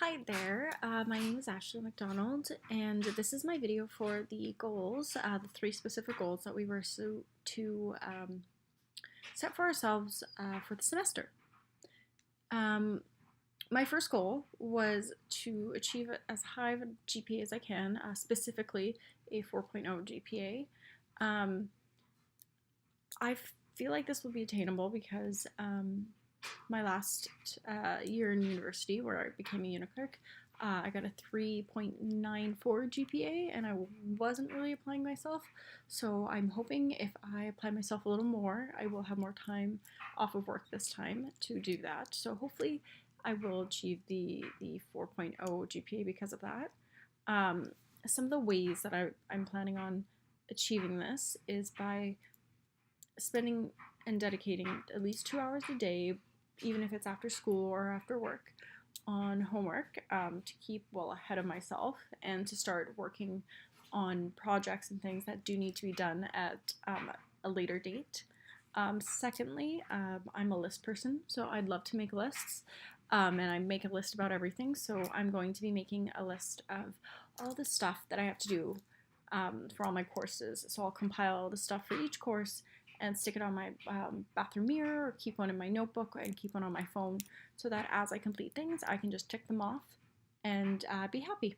Hi there, my name is Ashleigh McDonald, and this is my video for the goals, the three specific goals that we were to set for ourselves for the semester. My first goal was to achieve as high of a GPA as I can, specifically a 4.0 GPA. I feel like this will be attainable because my last year in university, where I became a unit clerk, I got a 3.94 GPA, and I wasn't really applying myself. So I'm hoping if I apply myself a little more, I will have more time off of work this time to do that. So hopefully I will achieve the 4.0 GPA because of that. Some of the ways that I'm planning on achieving this is by spending and dedicating at least 2 hours a day, even if it's after school or after work, on homework to keep well ahead of myself and to start working on projects and things that do need to be done at a later date. Secondly, I'm a list person, so I'd love to make lists, and I make a list about everything. So I'm going to be making a list of all the stuff that I have to do for all my courses. So I'll compile all the stuff for each course and stick it on my bathroom mirror, or keep one in my notebook and keep one on my phone, so that as I complete things, I can just tick them off and be happy.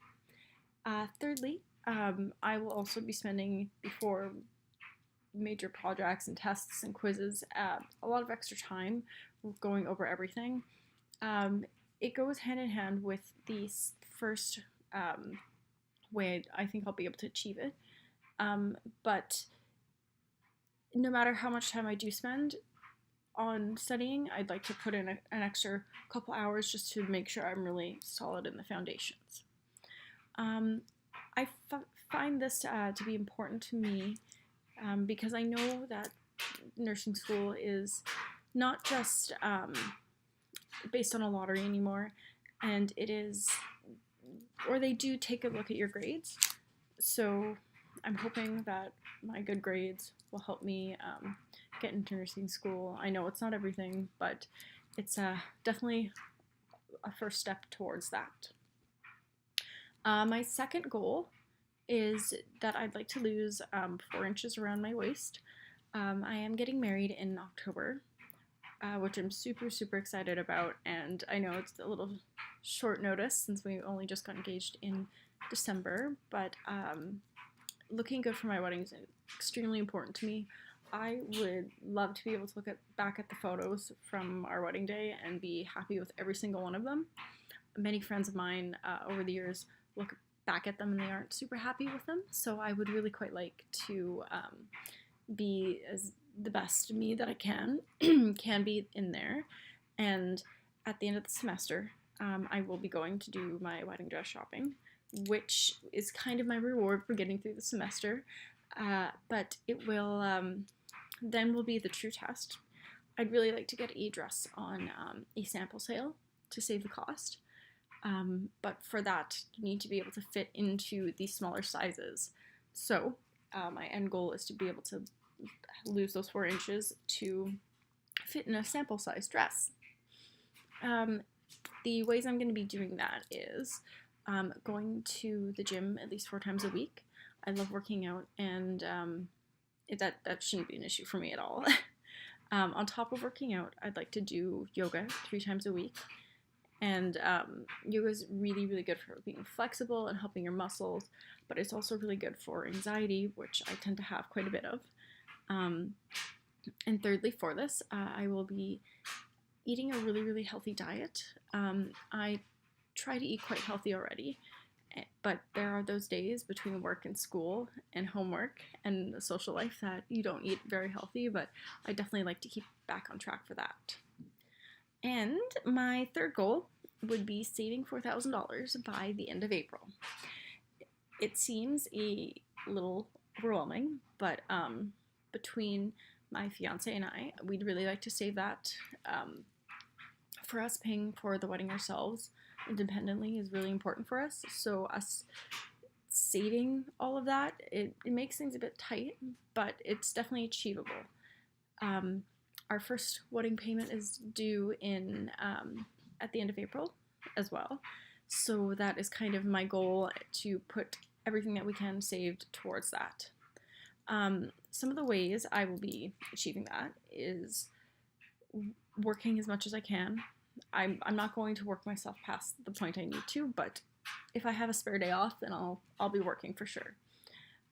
Thirdly, I will also be spending, before major projects and tests and quizzes, a lot of extra time going over everything. It goes hand in hand with the first way I think I'll be able to achieve it. But no matter how much time I do spend on studying, I'd like to put in an extra couple hours just to make sure I'm really solid in the foundations. I find this to be important to me because I know that nursing school is not just based on a lottery anymore, and it is, or they do take a look at your grades. So I'm hoping that my good grades will help me get into nursing school. I know it's not everything, but it's definitely a first step towards that. My second goal is that I'd like to lose 4 inches around my waist. I am getting married in October, which I'm super excited about, and I know it's a little short notice since we only just got engaged in December, but looking good for my wedding is extremely important to me. I would love to be able to look back at the photos from our wedding day and be happy with every single one of them. Many friends of mine over the years look back at them and they aren't super happy with them, so I would really quite like to be as the best me that I can be in there. And at the end of the semester, I will be going to do my wedding dress shopping, which is kind of my reward for getting through the semester. But it will then will be the true test. I'd really like to get a dress on a sample sale to save the cost. But for that, you need to be able to fit into these smaller sizes. So my end goal is to be able to lose those 4 inches to fit in a sample size dress. The ways I'm going to be doing that is going to the gym at least 4 times a week. I love working out, and that shouldn't be an issue for me at all. On top of working out, I'd like to do yoga 3 times a week. And yoga is really good for being flexible and helping your muscles, but it's also really good for anxiety, which I tend to have quite a bit of. And thirdly, for this, I will be eating a really healthy diet. I try to eat quite healthy already, but there are those days between work and school and homework and the social life that you don't eat very healthy, but I definitely like to keep back on track for that. And my third goal would be saving $4,000 by the end of April. It seems a little overwhelming, but between my fiance and I, we'd really like to save that. For us, paying for the wedding ourselves independently is really important for us. So us saving all of that, it makes things a bit tight, but it's definitely achievable. Our first wedding payment is due in at the end of April as well. So that is kind of my goal, to put everything that we can saved towards that. Some of the ways I will be achieving that is working as much as I can. I'm not going to work myself past the point I need to, but if I have a spare day off, then I'll be working for sure.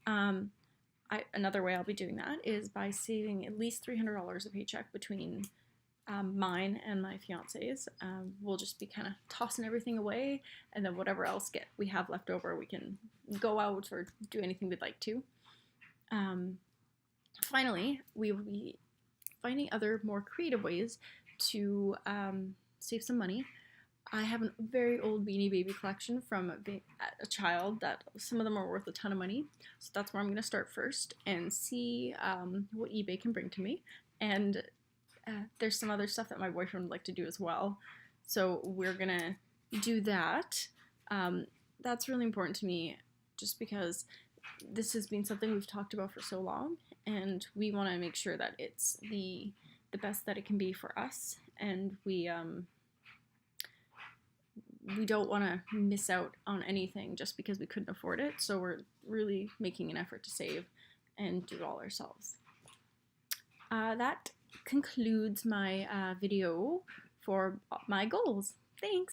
Another way I'll be doing that is by saving at least $300 a paycheck between mine and my fiance's. We'll just be kind of tossing everything away, and then whatever else we have left over, we can go out or do anything we'd like to. Finally, we will be finding other more creative ways to save some money. I have a very old Beanie Baby collection from a child that some of them are worth a ton of money. So that's where I'm going to start first and see what eBay can bring to me. And there's some other stuff that my boyfriend would like to do as well. So we're going to do that. That's really important to me just because this has been something we've talked about for so long, and we want to make sure that it's the best that it can be for us, and we don't want to miss out on anything just because we couldn't afford it. So we're really making an effort to save and do it all ourselves. That concludes my video for my goals. Thanks!